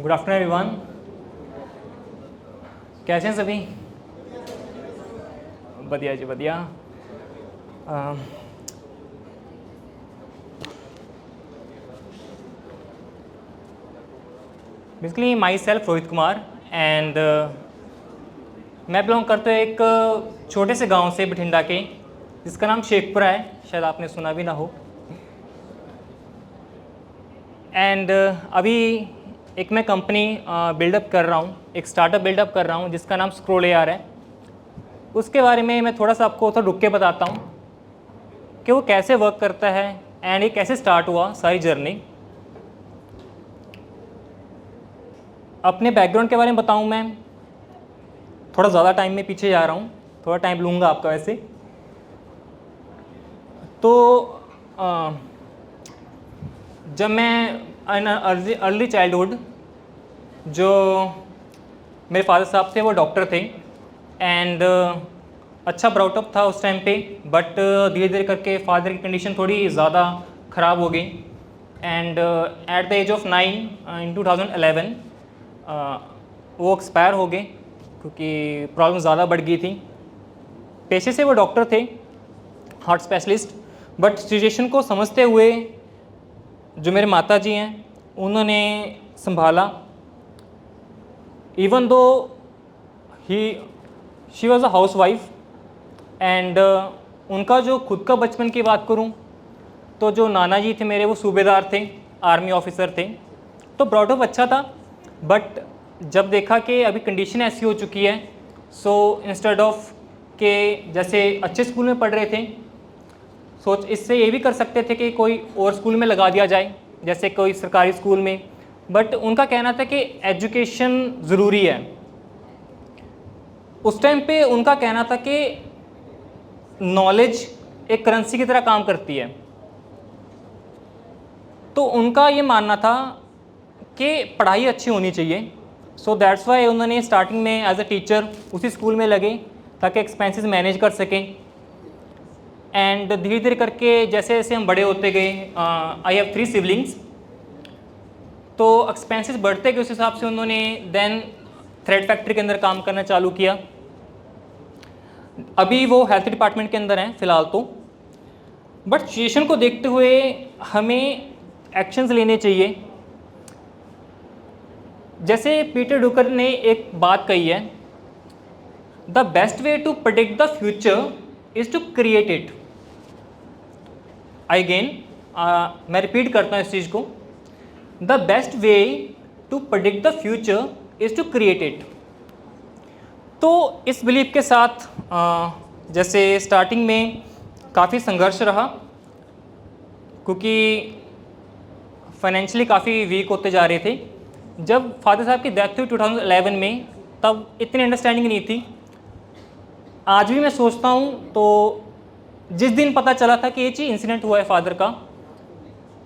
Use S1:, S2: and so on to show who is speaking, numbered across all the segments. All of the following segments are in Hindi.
S1: Good afternoon everyone. कैसे हैं सभी? बढ़िया जी बढ़िया। Basically my self Rohit Kumar and मैं बिलोंग करते हैं एक छोटे से गांव से बठिंडा के, जिसका नाम शेखपुरा है, शायद आपने सुना भी ना हो। एंड अभी एक मैं कंपनी बिल्डअप कर रहा हूँ, एक स्टार्टअप बिल्डअप कर रहा हूँ जिसका नाम स्क्रोल AR है। उसके बारे में मैं थोड़ा सा आपको रुक के बताता हूँ कि वो कैसे वर्क करता है एंड ये कैसे स्टार्ट हुआ सारी जर्नी। अपने बैकग्राउंड के बारे में बताऊँ मैं, थोड़ा ज़्यादा टाइम में पीछे जा रहा हूँ, थोड़ा टाइम लूँगा आपका वैसे। तो जब मैं अर्ली चाइल्डहुड, जो मेरे फादर साहब थे वो डॉक्टर थे एंड अच्छा ब्राउटअप था उस टाइम पे, बट धीरे धीरे करके फादर की कंडीशन थोड़ी ज़्यादा ख़राब हो गई and at the age of 9 in 2011 वो एक्सपायर हो गए क्योंकि प्रॉब्लम ज़्यादा बढ़ गई थी। पेशे से वो डॉक्टर थे, हार्ट स्पेशलिस्ट, बट सिचुएशन को समझते हुए जो मेरे माता जी हैं उन्होंने संभाला। Even though she was a house wife and उनका जो खुद का बचपन की बात करूं तो जो नाना जी थे मेरे, वो सूबेदार थे, आर्मी ऑफिसर थे, तो ब्रॉडअप अच्छा था। बट जब देखा कि अभी कंडीशन ऐसी हो चुकी है, सो इंस्टेड ऑफ के जैसे अच्छे स्कूल में पढ़ रहे थे, सोच इससे ये भी कर सकते थे कि कोई और स्कूल में लगा दिया जाए, जैसे कोई सरकारी स्कूल में। बट उनका कहना था कि एजुकेशन ज़रूरी है। उस टाइम पे उनका कहना था कि नॉलेज एक करेंसी की तरह काम करती है। तो उनका ये मानना था कि पढ़ाई अच्छी होनी चाहिए। सो दैट्स वाई उन्होंने स्टार्टिंग में एज अ टीचर उसी स्कूल में लगे ताकि एक्सपेंसेस मैनेज कर सकें। एंड धीरे धीरे करके जैसे जैसे हम बड़े होते गए, आई हैव 3 सिबलिंग्स, तो एक्सपेंसेस बढ़ते गए, उस हिसाब से उन्होंने देन थ्रेड फैक्ट्री के अंदर काम करना चालू किया। अभी वो हेल्थ डिपार्टमेंट के अंदर हैं फ़िलहाल तो। बट सिचुएशन को देखते हुए हमें एक्शंस लेने चाहिए। जैसे पीटर ड्रुकर ने एक बात कही है, the best way to predict the future is to create it. Again मैं रिपीट करता हूँ इस चीज़ को, the best way to predict the future is to create it. तो इस बिलीफ के साथ जैसे स्टार्टिंग में काफ़ी संघर्ष रहा क्योंकि फाइनेंशियली काफ़ी वीक होते जा रहे थे। जब फादर साहब की डेथ हुई 2011 में, तब इतनी अंडरस्टैंडिंग नहीं थी। आज भी मैं सोचता हूँ तो जिस दिन पता चला था कि ये चीज़ इंसिडेंट हुआ है फादर का,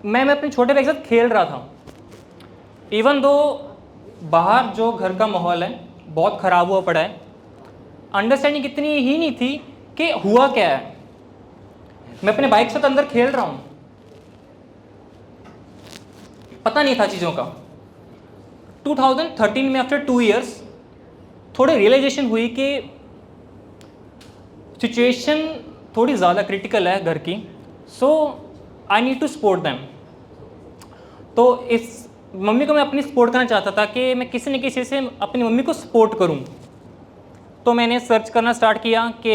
S1: मैं अपने छोटे भाई के साथ खेल रहा था। इवन दो बाहर जो घर का माहौल है बहुत ख़राब हुआ पड़ा है, अंडरस्टैंडिंग इतनी ही नहीं थी कि हुआ क्या है। मैं अपने भाई के साथ अंदर खेल रहा हूँ, पता नहीं था चीज़ों का। 2013 में आफ्टर 2 इयर्स थोड़ी रियलाइजेशन हुई कि सिचुएशन थोड़ी ज़्यादा क्रिटिकल है घर की, so I need to support them. तो इस मम्मी को मैं अपनी सपोर्ट करना चाहता था कि मैं किसी न किसी से अपनी मम्मी को सपोर्ट करूं। तो मैंने सर्च करना स्टार्ट किया कि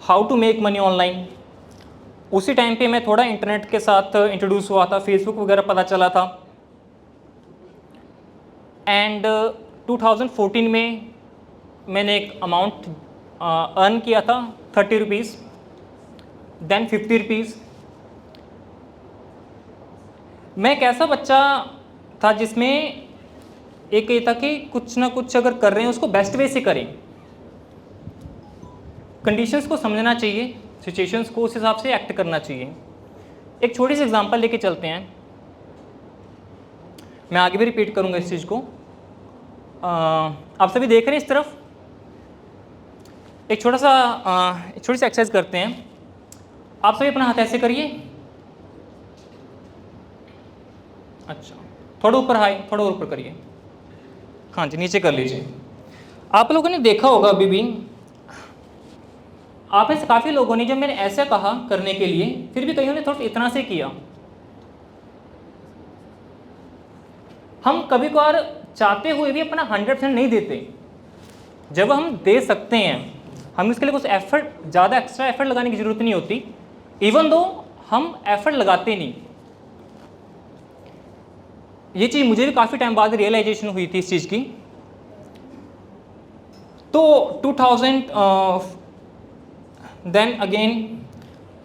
S1: how to make money online. उसी टाइम पे मैं थोड़ा इंटरनेट के साथ इंट्रोड्यूस हुआ था, फेसबुक वगैरह पता चला था। एंड 2014 में मैंने एक अमाउंट अर्न किया था, 30 रुपीज़, देन 50 रुपीज़। मैं एक ऐसा बच्चा था जिसमें एक ये था कि कुछ ना कुछ अगर कर रहे हैं उसको बेस्ट वे से करें। कंडीशंस को समझना चाहिए, सिचुएशंस को उस हिसाब से एक्ट करना चाहिए। एक छोटी सी एग्जांपल लेके चलते हैं, मैं आगे भी रिपीट करूंगा इस चीज़ को। आप सभी देख रहे हैं इस तरफ, एक छोटी सी एक्सरसाइज करते हैं। आप सभी अपना हाथ ऐसे करिए। अच्छा, थोड़ा ऊपर हाई, थोड़ा ऊपर करिए, हाँ जी नीचे कर लीजिए। आप लोगों ने देखा होगा अभी भी, आप में से काफ़ी लोगों ने जब मैंने ऐसा कहा करने के लिए, फिर भी कईयों ने थोड़ा इतना से किया। हम कभी कभार चाहते हुए भी अपना 100% नहीं देते। जब हम दे सकते हैं, हम इसके लिए कुछ एफर्ट, ज़्यादा एक्स्ट्रा एफर्ट लगाने की ज़रूरत नहीं होती, इवन दो हम एफर्ट लगाते नहीं। ये चीज़ मुझे भी काफ़ी टाइम बाद रियलाइजेशन हुई थी इस चीज़ की। तो 2000 देन अगेन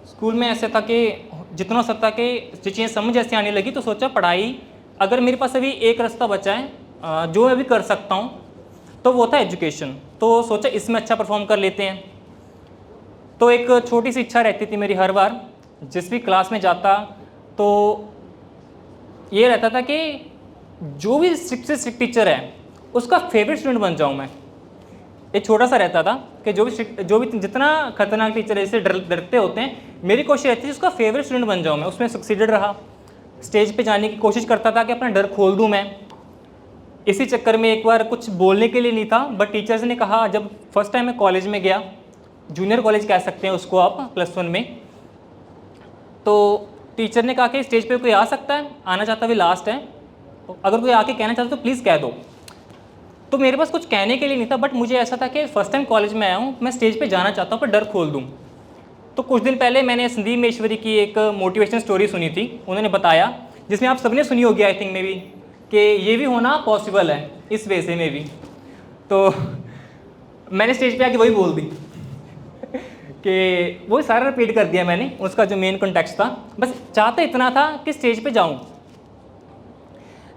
S1: स्कूल में ऐसे था कि जितना हो सकता कि जो चीज़ें समझ ऐसे आने लगी, तो सोचा पढ़ाई, अगर मेरे पास अभी एक रास्ता बचा है जो मैं भी कर सकता हूँ, तो वो था एजुकेशन। तो सोचा इसमें अच्छा परफॉर्म कर लेते हैं। तो एक छोटी सी इच्छा रहती थी मेरी, हर बार जिस भी क्लास में जाता तो ये रहता था कि जो भी स्ट्रिक्ट से स्ट्रिक्ट टीचर है उसका फेवरेट स्टूडेंट बन जाऊँ मैं। एक छोटा सा रहता था कि जो भी जितना खतरनाक टीचर है, इससे डरते होते हैं, मेरी कोशिश रहती थी उसका फेवरेट स्टूडेंट बन जाऊँ मैं। उसमें सक्सीडेड रहा, स्टेज पे जाने की कोशिश करता था कि अपना डर खोल दूँ मैं। इसी चक्कर में एक बार कुछ बोलने के लिए नहीं था, बट टीचर्स ने कहा, जब फर्स्ट टाइम मैं कॉलेज में गया, जूनियर कॉलेज कह सकते हैं उसको आप, +1 में, तो टीचर ने कहा कि स्टेज पे कोई आ सकता है, आना चाहता भी लास्ट है, अगर कोई आके कहना चाहता तो प्लीज़ कह दो। तो मेरे पास कुछ कहने के लिए नहीं था, बट मुझे ऐसा था कि फर्स्ट टाइम कॉलेज में आया हूँ, मैं स्टेज पे जाना चाहता हूँ पर डर खोल दूँ। तो कुछ दिन पहले मैंने संदीप महेश्वरी की एक मोटिवेशन स्टोरी सुनी थी, उन्होंने बताया, जिसमें आप सबने सुनी होगी आई थिंक मे बी, कि ये भी होना पॉसिबल है इस वे से में भी। तो मैंने स्टेज पे आके वही बोल दी कि वही सारा रिपीट कर दिया मैंने, उसका जो मेन कॉन्टेक्स्ट था। बस चाहता इतना था कि स्टेज पे जाऊँ।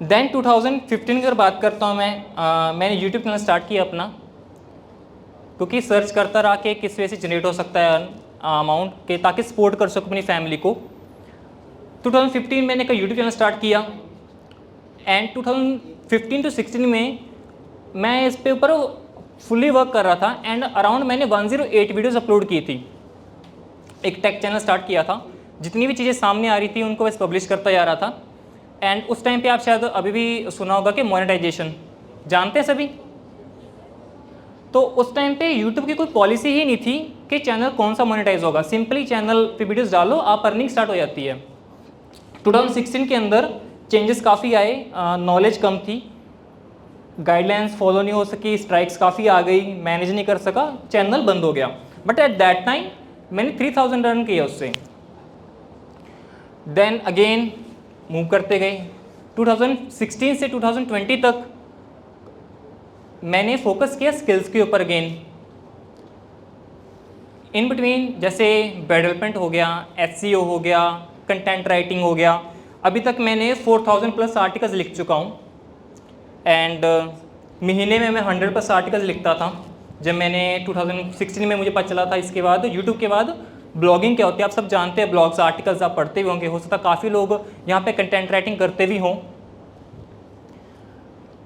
S1: देन 2015 की अगर बात करता हूँ मैंने यूट्यूब चैनल स्टार्ट किया अपना, क्योंकि सर्च करता रहा कि किस वजह से जनरेट हो सकता है अमाउंट के, ताकि सपोर्ट कर सकूँ अपनी फैमिली को। 2015 मैंने एक यूट्यूब चैनल स्टार्ट किया, एंड 2015 to 16 में मैं इस पे ऊपर फुली वर्क कर रहा था, एंड अराउंड मैंने 108 वीडियोज़ अपलोड की थी। एक टेक चैनल स्टार्ट किया था, जितनी भी चीज़ें सामने आ रही थी उनको बस पब्लिश करता जा रहा था। एंड उस टाइम पे आप शायद अभी भी सुना होगा कि मोनेटाइजेशन जानते हैं सभी। तो उस टाइम पे यूट्यूब की कोई पॉलिसी ही नहीं थी कि चैनल कौन सा मोनेटाइज होगा, सिंपली चैनल पे वीडियोस डालो, आप अर्निंग स्टार्ट हो जाती है। 2016 के अंदर चेंजेस काफ़ी आए, नॉलेज कम थी, गाइडलाइंस फॉलो नहीं हो सकी, स्ट्राइक्स काफ़ी आ गई, मैनेज नहीं कर सका, चैनल बंद हो गया। बट एट दैट टाइम मैंने 3000 रन किया उससे। देन अगेन मूव करते गए, 2016 से 2020 तक मैंने फोकस किया स्किल्स के ऊपर अगेन। इन बिटवीन जैसे वेब डेवलपमेंट हो गया, SEO हो गया, कंटेंट राइटिंग हो गया, अभी तक मैंने 4000+ आर्टिकल्स लिख चुका हूँ। एंड महीने में मैं 100+ आर्टिकल्स लिखता था। जब मैंने 2016 में मुझे पता चला था, इसके बाद यूट्यूब के बाद ब्लॉगिंग क्या होती है आप सब जानते हैं, ब्लॉग्स आर्टिकल्स आप पढ़ते भी होंगे, हो सकता है काफ़ी लोग यहाँ पे कंटेंट राइटिंग करते भी हों।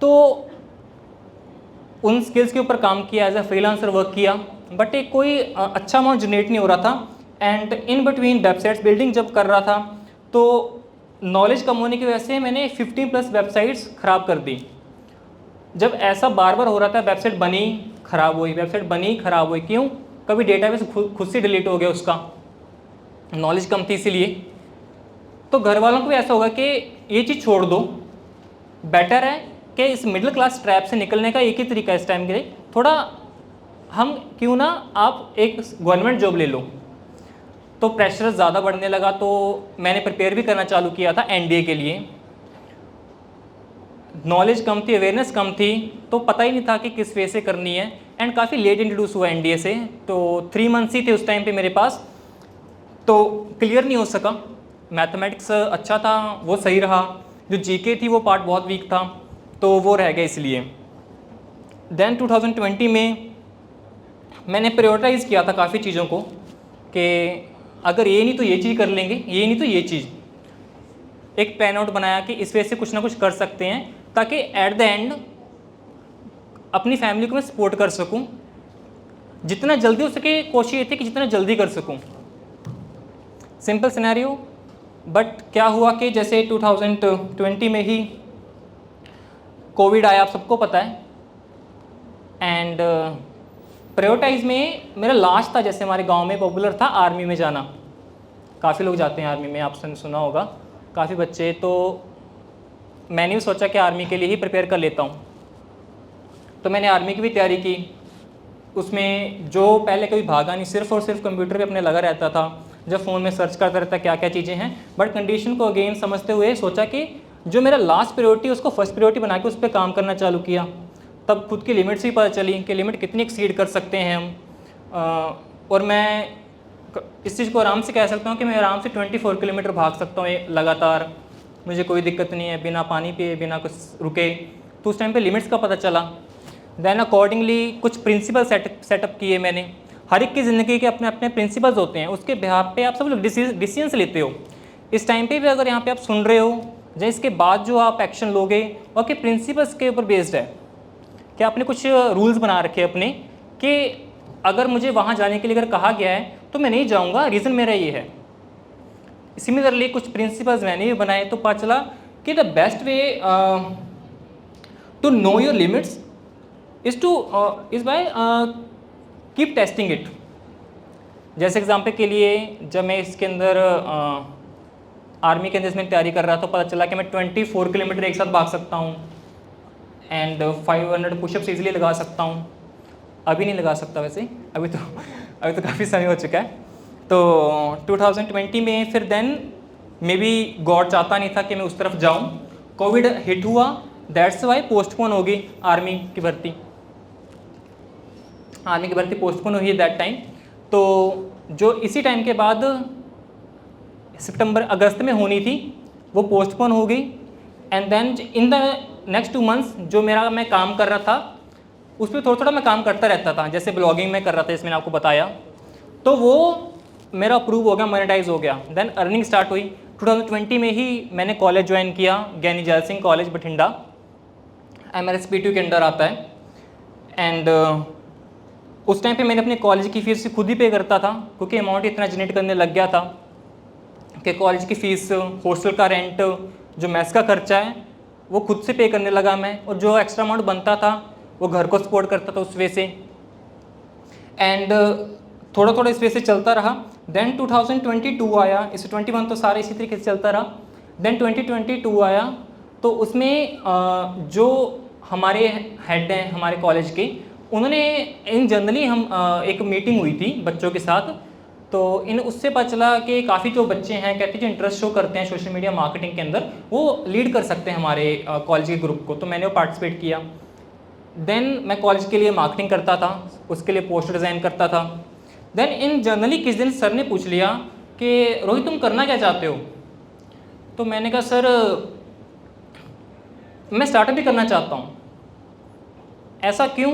S1: तो उन स्किल्स के ऊपर काम किया, एज अ फ्रीलांसर वर्क किया, बट एक कोई अच्छा अमाउंट जनरेट नहीं हो रहा था। And in between websites building जब कर रहा था, तो नॉलेज कम होने की वजह से मैंने 15+ वेबसाइट्स ख़राब कर दी। जब ऐसा बार बार हो रहा था, वेबसाइट बनी ख़राब हुई, वेबसाइट बनी ख़राब हुई, क्यों? कभी डेटाबेस खुद से डिलीट हो गया, उसका नॉलेज कम थी इसीलिए। तो घर वालों को भी ऐसा होगा कि ये चीज़ छोड़ दो, बेटर है कि इस मिडिल क्लास ट्रैप से निकलने का एक ही तरीका है इस टाइम के लिए, थोड़ा हम क्यों ना आप एक गवर्नमेंट जॉब ले लो। तो प्रेशर ज़्यादा बढ़ने लगा, तो मैंने प्रिपेयर भी करना चालू किया था NDA के लिए। नॉलेज कम थी, अवेयरनेस कम थी, तो पता ही नहीं था कि किस वे से करनी है, एंड काफ़ी लेट इंट्रोड्यूस हुआ NDA से, तो 3 मंथ्स ही थे उस टाइम पे मेरे पास, तो क्लियर नहीं हो सका। मैथमेटिक्स अच्छा था, वो सही रहा, जो GK थी वो पार्ट बहुत वीक था, तो वो रह गया इसलिए। देन 2020 में मैंने प्रायोरिटाइज़ किया था काफ़ी चीज़ों को, कि अगर ये नहीं तो ये चीज़ कर लेंगे, ये नहीं तो ये चीज़। एक प्लान आउट बनाया कि इस वजह से कुछ ना कुछ कर सकते हैं, ताकि एट द एंड अपनी फैमिली को मैं सपोर्ट कर सकूं। जितना जल्दी हो सके कोशिश ये थी कि जितना जल्दी कर सकूं। सिंपल सिनेरियो, बट क्या हुआ कि जैसे 2020 में ही कोविड आया, आप सबको पता है। एंड प्रायोरिटाइज में मेरा लास्ट था, जैसे हमारे गांव में पॉपुलर था आर्मी में जाना, काफ़ी लोग जाते हैं आर्मी में, आपने सुना होगा काफ़ी बच्चे। तो मैंने भी सोचा कि आर्मी के लिए ही प्रिपेयर कर लेता हूँ, तो मैंने आर्मी की भी तैयारी की। उसमें जो पहले कभी भागा नहीं, सिर्फ और सिर्फ कंप्यूटर पे अपने लगा रहता था, जब फ़ोन में सर्च करता रहता क्या क्या चीज़ें हैं। बट कंडीशन को अगेन समझते हुए सोचा कि जो मेरा लास्ट प्रायोरिटी उसको फर्स्ट प्रायोरिटी बना के उस पर काम करना चालू किया। तब खुद की लिमिट्स भी पता चली कि लिमिट कितनी एक्सीड कर सकते हैं हम। और मैं इस चीज़ को आराम से कह सकता हूँ कि मैं आराम से 24 किलोमीटर भाग सकता हूँ लगातार, मुझे कोई दिक्कत नहीं है, बिना पानी पिए, बिना कुछ रुके। तो उस टाइम पे लिमिट्स का पता चला। देन अकॉर्डिंगली कुछ प्रिंसिपल सेटअप किए मैंने। हर एक की ज़िंदगी के अपने अपने प्रिंसिपल्स होते हैं, उसके बिहाफ पे आप सब लोग डिसीजंस लेते हो। इस टाइम पे भी अगर यहाँ पे आप सुन रहे हो, या इसके बाद जो आप एक्शन लोगे और के प्रिंसिपल्स के ऊपर बेस्ड है कि आपने कुछ रूल्स बना रखे अपने कि अगर मुझे वहाँ जाने के लिए अगर कहा गया है तो मैं नहीं जाऊँगा, रीज़न मेरा ये है। सिमिलरली कुछ प्रिंसिपल्स मैंने भी बनाए, तो पता चला कि the best way to know your limits is by keep testing it. जैसे एग्जाम्पल के लिए जब मैं इसके अंदर आर्मी के अंदर इसमें तैयारी कर रहा था, तो पता चला कि मैं 24 किलोमीटर एक साथ भाग सकता हूँ एंड 500 पुशअप्स इजीली लगा सकता हूँ। अभी नहीं लगा सकता वैसे, अभी तो काफ़ी समय हो चुका है। तो 2020 में फिर देन मे बी गॉड चाहता नहीं था कि मैं उस तरफ जाऊँ, कोविड हिट हुआ, दैट्स वाई पोस्टपोन होगी आर्मी की भर्ती पोस्टपोन हुई दैट टाइम। तो जो इसी टाइम के बाद सितंबर अगस्त में होनी थी वो पोस्टपोन हो गई। And then in the next 2 months जो मैं काम कर रहा था उस पर थोड़ा थोड़ा मैं काम करता रहता था, जैसे ब्लॉगिंग में कर रहा था, इसमें आपको बताया, तो वो मेरा अप्रूव हो गया, मोनेटाइज हो गया। देन अर्निंग स्टार्ट हुई। 2020 में ही मैंने कॉलेज ज्वाइन किया, ज्ञानी gel Singh college Bathinda, MRSPTU के अंडर आता है। एंड उस टाइम पे मैंने अपने कॉलेज की फ़ीस खुद ही पे करता था, क्योंकि अमाउंट इतना जनरेट करने लग गया था कि कॉलेज की फ़ीस, हॉस्टल का रेंट, जो मेस का खर्चा है वो खुद से पे करने लगा मैं, और जो एक्स्ट्रा अमाउंट बनता था वो घर को सपोर्ट करता था उस वे से। एंड थोड़ा थोड़ा इस वे से चलता रहा। देन 2022 आया, इस 21 तो सारे इसी तरीके से चलता रहा। देन 2022 आया, तो उसमें जो हमारे हेड हैं हमारे कॉलेज के, उन्होंने इन जनरली हम एक मीटिंग हुई थी बच्चों के साथ, तो उससे पता चला कि काफ़ी जो बच्चे हैं कहते हैं जो इंटरेस्ट शो करते हैं सोशल मीडिया मार्केटिंग के अंदर, वो लीड कर सकते हैं हमारे कॉलेज के ग्रुप को। तो मैंने वो पार्टिसिपेट किया। देन मैं कॉलेज के लिए मार्केटिंग करता था, उसके लिए पोस्टर डिज़ाइन करता था। देन इन जनरली किस दिन सर ने पूछ लिया कि रोहित तुम करना क्या चाहते हो। तो मैंने कहा सर मैं स्टार्टअप भी करना चाहता हूँ। ऐसा क्यों?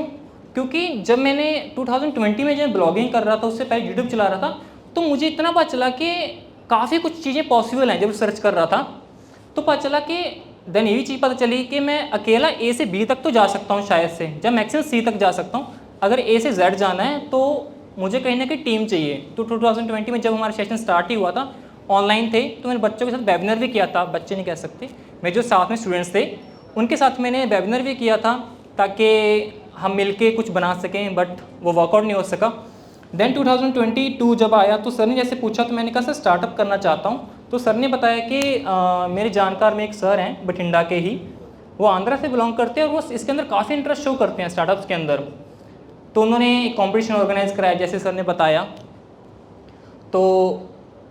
S1: क्योंकि जब मैंने 2020 में जब ब्लॉगिंग कर रहा था, उससे पहले यूट्यूब चला रहा था, तो मुझे इतना पता चला कि काफ़ी कुछ चीज़ें पॉसिबल हैं। जब सर्च कर रहा था तो पता चला कि देन ये भी चीज़ पता चली कि मैं अकेला ए से बी तक तो जा सकता हूँ शायद से, जब मैक्सिमम सी तक जा सकता हूँ। अगर ए से जेड जाना है तो मुझे कहीं ना कहीं टीम चाहिए। तो 2020 में जब हमारा सेशन स्टार्ट ही हुआ था, ऑनलाइन थे, तो मैंने बच्चों के साथ वेबिनार भी किया था। बच्चे नहीं कह सकते, मेरे जो साथ में स्टूडेंट्स थे उनके साथ मैंने वेबिनार भी किया था ताकि हम मिलके कुछ बना सकें, बट वो वर्कआउट नहीं हो सका। देन 2022 जब आया तो सर ने जैसे पूछा, तो मैंने कहा सर स्टार्टअप करना चाहता हूँ। तो सर ने बताया कि मेरे जानकार में एक सर हैं बठिंडा के ही, वो आंध्रा से बिलोंग करते हैं और वो इसके अंदर काफ़ी इंटरेस्ट शो करते हैं स्टार्टअप्स के अंदर। तो उन्होंने एक कॉम्पिटिशन ऑर्गेनाइज कराया जैसे सर ने बताया, तो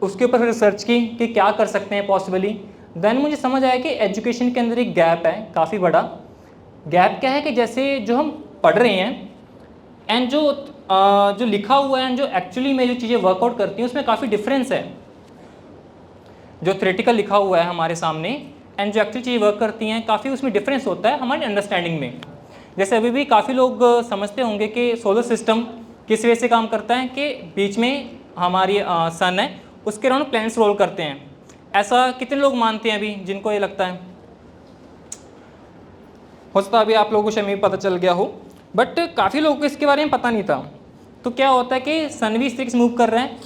S1: उसके ऊपर फिर रिसर्च की कि क्या कर सकते हैं पॉसिबली। देन मुझे समझ आया कि एजुकेशन के अंदर एक गैप है, काफ़ी बड़ा गैप। क्या है कि जैसे जो हम पढ़ रहे हैं एंड जो लिखा हुआ है एंड जो एक्चुअली में जो चीज़ें वर्कआउट करती हैं उसमें काफ़ी डिफरेंस है। जो थ्योरेटिकल लिखा हुआ है हमारे सामने एंड जो एक्चुअल चीज़ें वर्क करती हैं, काफ़ी उसमें डिफरेंस होता है हमारी अंडरस्टैंडिंग में। जैसे अभी भी काफ़ी लोग समझते होंगे कि सोलर सिस्टम किस वे से काम करता है कि बीच में हमारी सन है, उसके अराउंड प्लैनेट्स रोल करते हैं। ऐसा कितने लोग मानते हैं अभी जिनको ये लगता है? हो सकता है अभी आप लोगों को शायद पता चल गया हो, बट काफ़ी लोगों को इसके बारे में पता नहीं था। तो क्या होता है कि सन भी इस तरीके से मूव कर रहे हैं,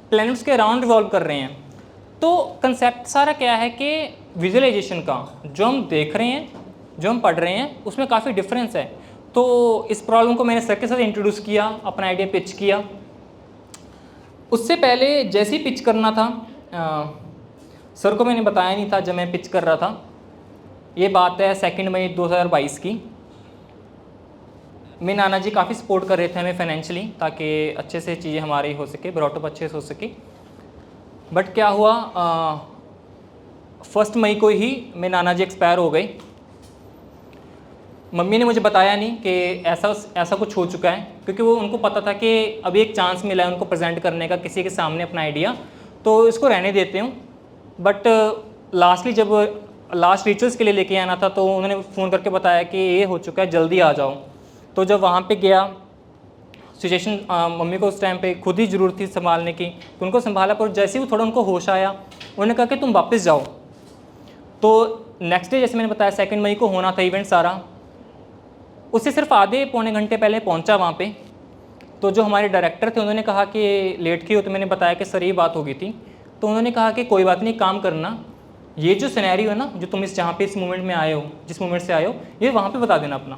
S1: प्लैनेट्स के अराउंड रिवॉल्व कर रहे हैं। तो कंसेप्ट सारा क्या है कि विजुअलाइजेशन का, जो हम देख रहे हैं जो हम पढ़ रहे हैं उसमें काफ़ी डिफरेंस है। तो इस प्रॉब्लम को मैंने सर के साथ इंट्रोड्यूस किया, अपना आइडिया पिच किया। उससे पहले जैसे ही पिच करना था सर को मैंने बताया नहीं था जब मैं पिच कर रहा था। ये बात है 2 मई 2022 की। मेरे नाना जी काफ़ी सपोर्ट कर रहे थे हमें फाइनेंशियली, ताकि अच्छे से चीज़ें हमारी हो सके, ब्रॉटअप अच्छे से हो सके। बट क्या हुआ, 1 मई को ही मेरे नाना जी एक्सपायर हो गए। मम्मी ने मुझे बताया नहीं कि ऐसा कुछ हो चुका है, क्योंकि वो उनको पता था कि अभी एक चांस मिला है उनको प्रेजेंट करने का किसी के सामने अपना आइडिया, तो इसको रहने देते हूँ। बट लास्टली जब लास्ट रिचुअल्स के लिए लेके आना था तो उन्होंने फ़ोन करके बताया कि ये हो चुका है, जल्दी आ जाओ। तो जब वहाँ पे गया, सिचुएशन मम्मी को उस टाइम पे खुद ही ज़रूरत थी संभालने की, तो उनको संभाला। पर जैसे ही थोड़ा उनको होश आया, उन्होंने कहा कि तुम वापस जाओ। तो नेक्स्ट डे जैसे मैंने बताया 2 मई को होना था इवेंट सारा, उससे सिर्फ आधे पौने घंटे पहले पहुंचा वहाँ पे। तो जो हमारे डायरेक्टर थे उन्होंने कहा कि लेट क्यों, तो मैंने बताया कि सर ये बात हो गई थी। तो उन्होंने कहा कि कोई बात नहीं, काम करना, ये जो सिनेरियो है ना, जो तुम जहाँ पे इस मूवमेंट में आए हो, जिस मूवमेंट से आए हो, ये वहाँ पे बता देना अपना।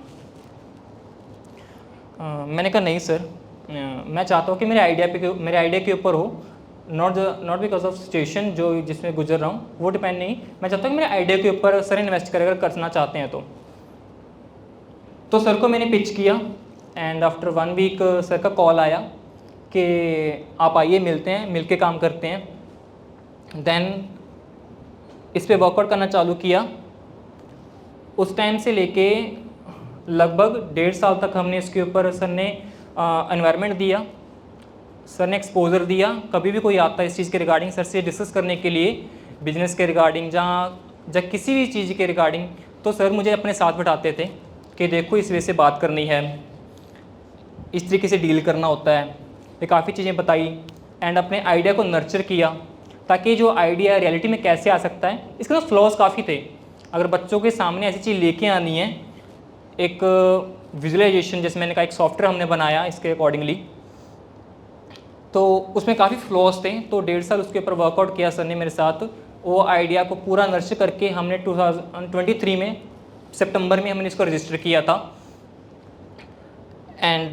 S1: मैंने कहा नहीं सर, मैं चाहता हूँ कि मेरे आइडिया के ऊपर हो, नॉट बिकॉज ऑफ सिचुएशन जो जिसमें गुजर रहा हूँ वो डिपेंड नहीं, मैं चाहता हूँ कि मेरे आइडिया के ऊपर सर इन्वेस्ट कर, अगर करना चाहते हैं तो सर को मैंने पिच किया। एंड आफ्टर 1 वीक सर का कॉल आया कि आप आइए, मिलते हैं, मिल के काम करते हैं। देन इस पे वर्कआउट करना चालू किया। उस टाइम से लेके लगभग 1.5 साल तक हमने इसके ऊपर, सर ने एनवायरनमेंट दिया, सर ने एक्सपोजर दिया। कभी भी कोई आता है इस चीज़ के रिगार्डिंग सर से डिस्कस करने के लिए, बिजनेस के रिगार्डिंग, जहाँ किसी भी चीज़ के रिगार्डिंग, तो सर मुझे अपने साथ बिठाते थे कि देखो इस वे से बात करनी है, इस तरीके से डील करना होता है। ये काफ़ी चीज़ें बताई एंड अपने आइडिया को नर्चर किया, ताकि जो आइडिया रियलिटी में कैसे आ सकता है। इसके अंदर फ्लॉज काफ़ी थे। अगर बच्चों के सामने ऐसी चीज़ लेके आनी है, एक विजुअलाइजेशन, जैसे मैंने कहा, एक सॉफ्टवेयर हमने बनाया इसके अकॉर्डिंगली, तो उसमें काफ़ी फ्लॉज थे। तो 1.5 साल उसके ऊपर वर्कआउट किया सर ने मेरे साथ। वो आइडिया को पूरा नर्चर करके हमने 2023 में सितंबर में हमने इसको रजिस्टर किया था। एंड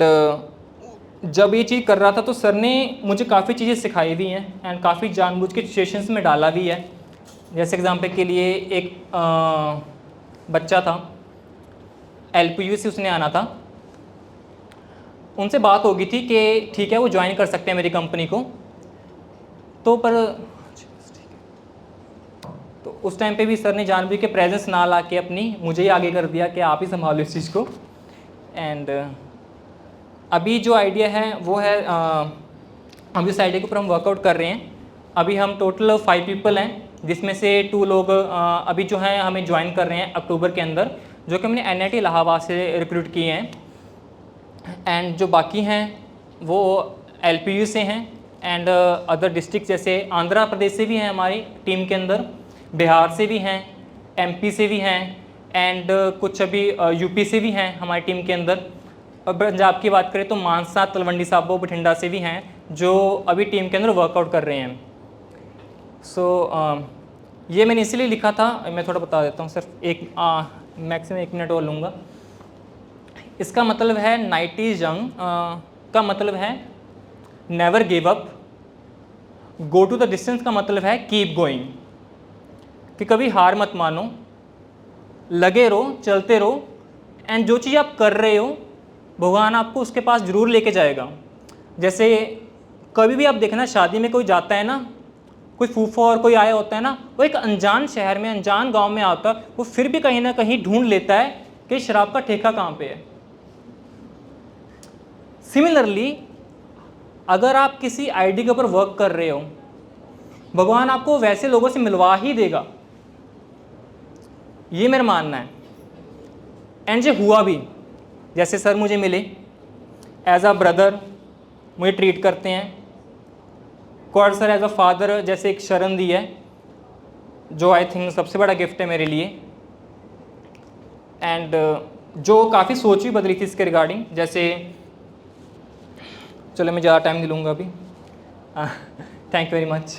S1: जब ये चीज़ कर रहा था तो सर ने मुझे काफ़ी चीज़ें सिखाई भी हैं एंड काफ़ी जानबूझ के सिचुएशंस में डाला भी है। जैसे एग्जांपल के लिए एक बच्चा था, LPU से उसने आना था, उनसे बात हो गई थी कि ठीक है वो ज्वाइन कर सकते हैं मेरी कंपनी को। तो उस टाइम पे भी सर ने जानबूझ के प्रेजेंस ना ला के अपनी मुझे ही आगे कर दिया कि आप ही संभालो इस चीज़ को। एंड अभी जो आइडिया है वो है, हम जिस आइडिया के ऊपर हम वर्कआउट कर रहे हैं, अभी हम टोटल 5 पीपल हैं, जिसमें से 2 लोग अभी जो हैं हमें ज्वाइन कर रहे हैं अक्टूबर के अंदर, जो कि हमने NIT इलाहाबाद से रिक्रूट किए हैं। एंड जो बाकी हैं वो LPU से हैं एंड अदर डिस्ट्रिक्ट, जैसे आंध्र प्रदेश से भी हैं हमारी टीम के अंदर, बिहार से भी हैं, MP से भी हैं एंड कुछ अभी UP से भी हैं हमारी टीम के अंदर। और पंजाब की बात करें तो मानसा, तलवंडी साबो, बठिंडा से भी हैं जो अभी टीम के अंदर वर्कआउट कर रहे हैं। ये मैंने इसलिए लिखा था, मैं थोड़ा बता देता हूँ, सिर्फ मैक्सिमम 1 मिनट और लूँगा। इसका मतलब है नाइट इज़ यंग, का मतलब है never give up, go to the distance का मतलब है कीप गोइंग, कि कभी हार मत मानो, लगे रहो, चलते रहो एंड जो चीज़ आप कर रहे हो भगवान आपको उसके पास ज़रूर लेके जाएगा। जैसे कभी भी आप देखना, शादी में कोई जाता है ना, कोई फूफा और कोई आया होता है ना, वो एक अनजान शहर में, अनजान गांव में आता है, वो फिर भी कहीं ना कहीं ढूंढ लेता है कि शराब का ठेका कहाँ पे है। सिमिलरली अगर आप किसी आइडिया के ऊपर वर्क कर रहे हो, भगवान आपको वैसे लोगों से मिलवा ही देगा, ये मेरा मानना है। एंड जो हुआ भी, जैसे सर मुझे मिले एज अ ब्रदर, मुझे ट्रीट करते हैं, क्वाड सर एज अ फादर जैसे एक शरण दी है, जो आई थिंक सबसे बड़ा गिफ्ट है मेरे लिए। एंड जो काफ़ी सोच भी बदली थी इसके रिगार्डिंग, जैसे चलो मैं ज़्यादा टाइम नहीं लूँगा अभी। Thank you very much.